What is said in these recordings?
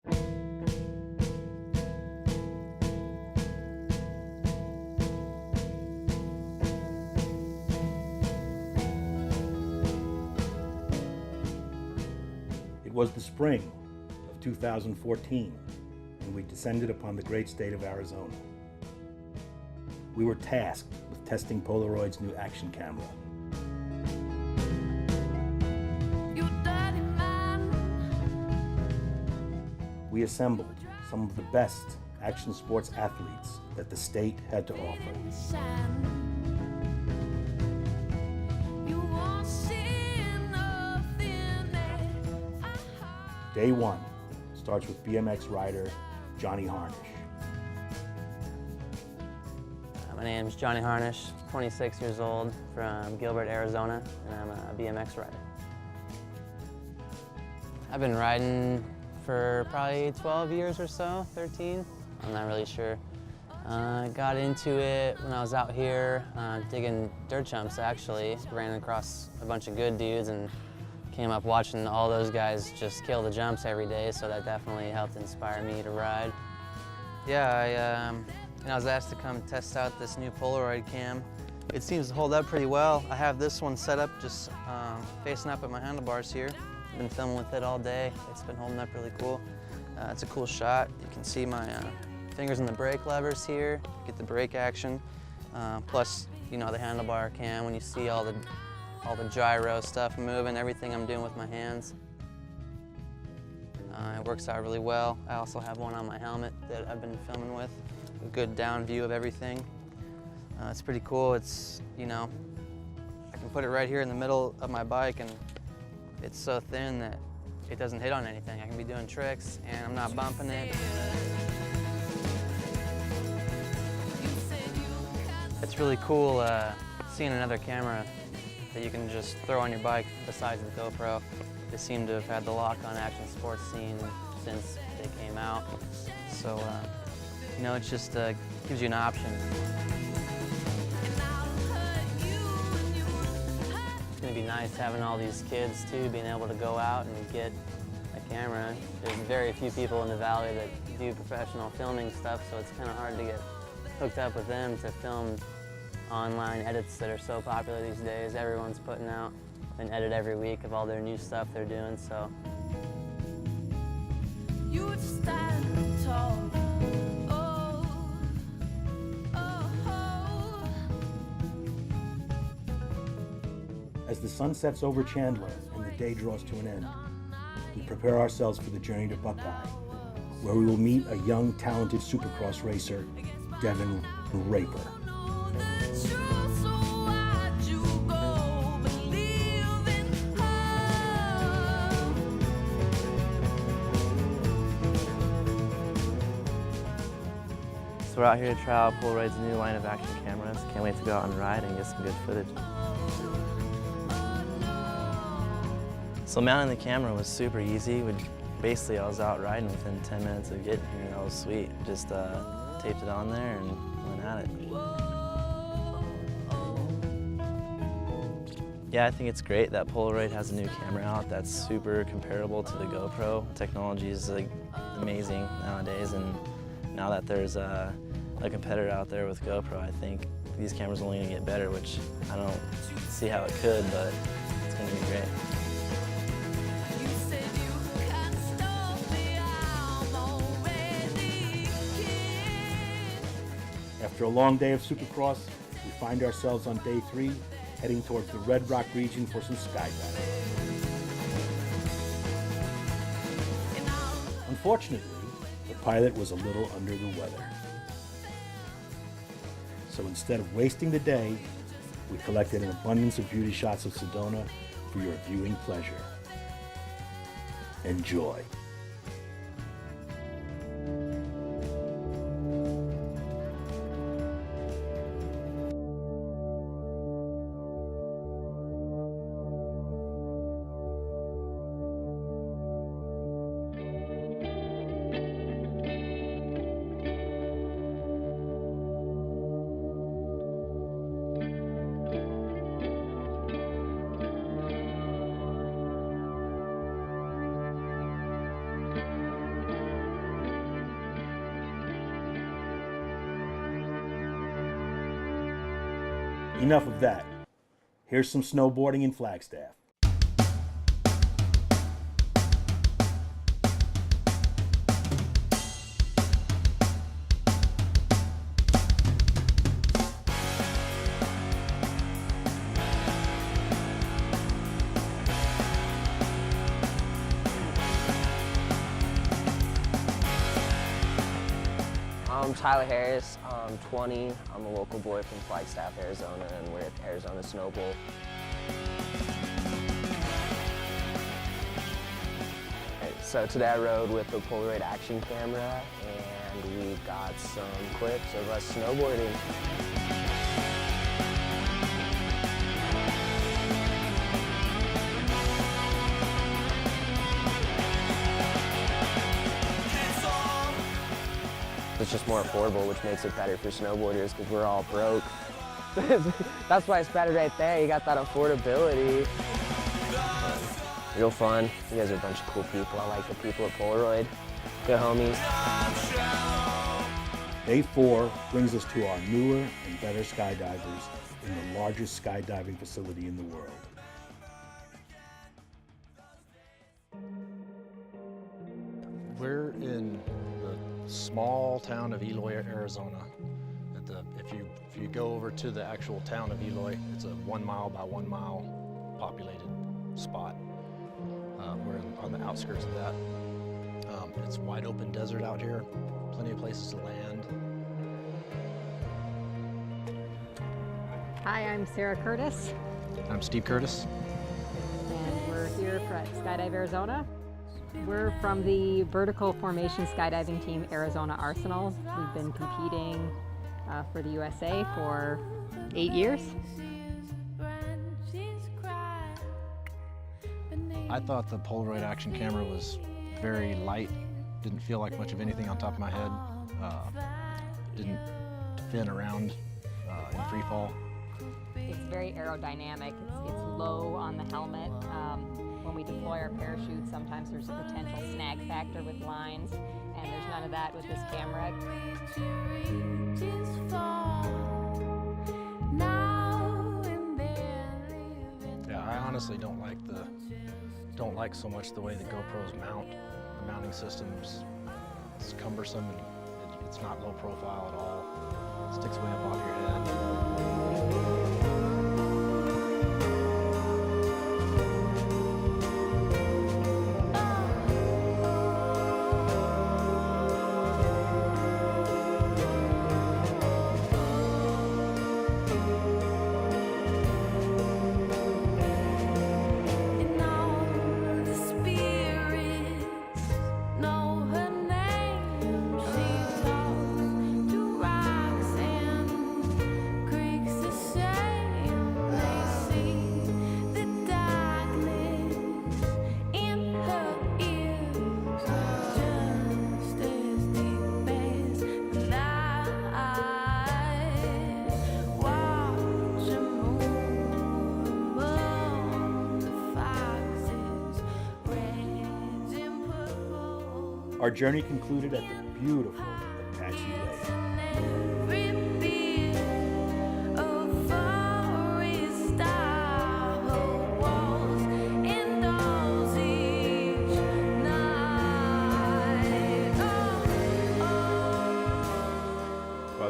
It was the spring of 2014, and we descended upon the great state of Arizona. We were tasked with testing Polaroid's new action camera. You dirty man. We assembled some of the best action sports athletes that the state had to offer. You won't see nothing there. Day one starts with BMX rider Johnny Harnish. My name's Johnny Harnish, 26 years old, from Gilbert, Arizona, and I'm a BMX rider. I've been riding for probably 12 years or so, 13. I'm not really sure. I got into it when I was out here digging dirt jumps, actually. Ran across a bunch of good dudes and came up watching all those guys just kill the jumps every day, so that definitely helped inspire me to ride. Yeah, I was asked to come test out this new Polaroid cam. It seems to hold up pretty well. I have this one set up just facing up at my handlebars here. I've been filming with it all day. It's been holding up really cool. It's a cool shot. You can see my fingers on the brake levers here, get the brake action. Plus, you know, the handlebar cam, when you see all the gyro stuff moving, everything I'm doing with my hands. It works out really well. I also have one on my helmet that I've been filming with. A good down view of everything. It's pretty cool. It's, you know, I can put it right here in the middle of my bike and it's so thin that it doesn't hit on anything. I can be doing tricks and I'm not bumping it. It's really cool seeing another camera that you can just throw on your bike besides the GoPro. They seem to have had the lock-on action sports scene since they came out. So, you know, it just gives you an option. It's gonna be nice having all these kids too, being able to go out and get a camera. There's very few people in the valley that do professional filming stuff, so it's kind of hard to get hooked up with them to film online edits that are so popular these days. Everyone's putting out an edit every week of all their new stuff they're doing, so. You would stand tall. Oh, oh, oh. As the sun sets over Chandler and the day draws to an end, we prepare ourselves for the journey to Buckeye, where we will meet a young, talented supercross racer, Devin Raper. So we're out here to try out Polaroid's new line of action cameras. Can't wait to go out and ride and get some good footage. So mounting the camera was super easy. Basically, I was out riding within 10 minutes of getting here. That was sweet. Just taped it on there and went at it. Yeah, I think it's great that Polaroid has a new camera out that's super comparable to the GoPro. Technology is like amazing nowadays, and now that there's a competitor out there with GoPro, I think these cameras are only going to get better, which I don't see how it could, but it's going to be great. After a long day of supercross, we find ourselves on day 3, heading towards the Red Rock region for some skydiving. Unfortunately, the pilot was a little under the weather. So instead of wasting the day, we collected an abundance of beauty shots of Sedona for your viewing pleasure. Enjoy. Enough of that. Here's some snowboarding in Flagstaff. I'm Tyler Harris, I'm 20. I'm a local boy from Flagstaff, Arizona, and we're at Arizona Snow Bowl. So today I rode with a Polaroid action camera, and we got some clips of us snowboarding. It's just more affordable, which makes it better for snowboarders because we're all broke. That's why it's better right there. You got that affordability. Real fun. You guys are a bunch of cool people. I like the people at Polaroid. Good homies. Day 4 brings us to our newer and better skydivers in the largest skydiving facility in the world. We're in the small town of Eloy, Arizona. If you go over to the actual town of Eloy, it's a 1 mile by 1 mile populated spot. We're on the outskirts of that. It's wide open desert out here, plenty of places to land. Hi, I'm Sarah Curtis, I'm Steve Curtis. and we're here at Skydive Arizona. We're from the vertical formation skydiving team Arizona Arsenal. We've been competing for the USA for 8 years. I thought the Polaroid action camera was very light, didn't feel like much of anything on top of my head, didn't fin around in free fall. It's very aerodynamic. It's low on the helmet. When we deploy our parachute, sometimes there's a potential snag factor with lines, and there's none of that with this camera. Yeah, I honestly don't like so much the way the GoPros mount. The mounting system's it's cumbersome and it's not low profile at all. It sticks way up off your head. Our journey concluded at the beautiful Apache Lake.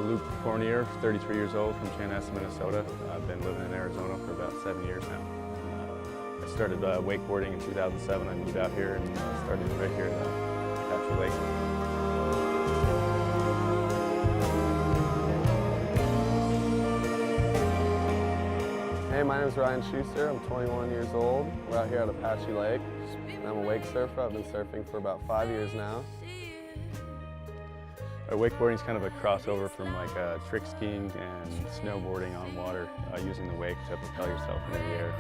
Luke Fournier, 33 years old, from Chanhassen, Minnesota. I've been living in Arizona for about 7 years now. I started wakeboarding in 2007. I moved out here and started right here at Apache Lake. Hey, my name is Ryan Schuster. I'm 21 years old. We're out here at Apache Lake. I'm a wake surfer. I've been surfing for about 5 years now. Wakeboarding is kind of a crossover from like trick skiing and snowboarding on water, using the wake to propel yourself into the air.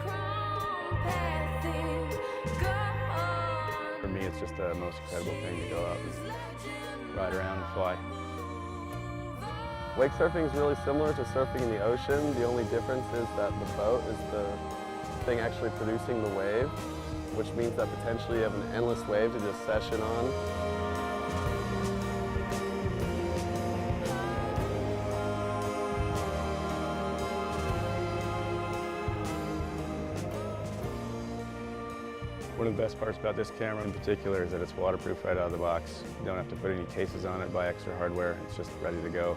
For me, it's just the most incredible thing to go out and ride around and fly. Wake surfing is really similar to surfing in the ocean. The only difference is that the boat is the thing actually producing the wave, which means that potentially you have an endless wave to just session on. One of the best parts about this camera in particular is that it's waterproof right out of the box. You don't have to put any cases on it, buy extra hardware. It's just ready to go.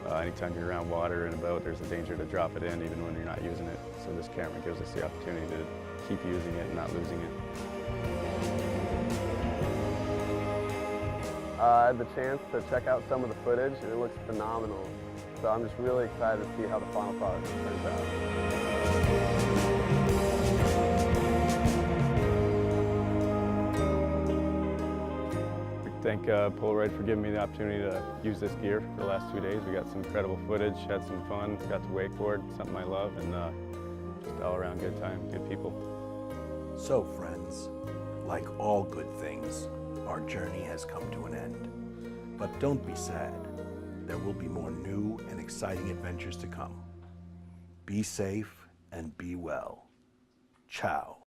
Anytime you're around water in a boat, there's a danger to drop it in even when you're not using it. So this camera gives us the opportunity to keep using it and not losing it. I had the chance to check out some of the footage and it looks phenomenal. So I'm just really excited to see how the final product turns out. Thank Polaroid for giving me the opportunity to use this gear for the last 2 days. We got some incredible footage, had some fun, got to wakeboard, something I love, and just all around good time, good people. So, friends, like all good things, our journey has come to an end. But don't be sad. There will be more new and exciting adventures to come. Be safe and be well. Ciao.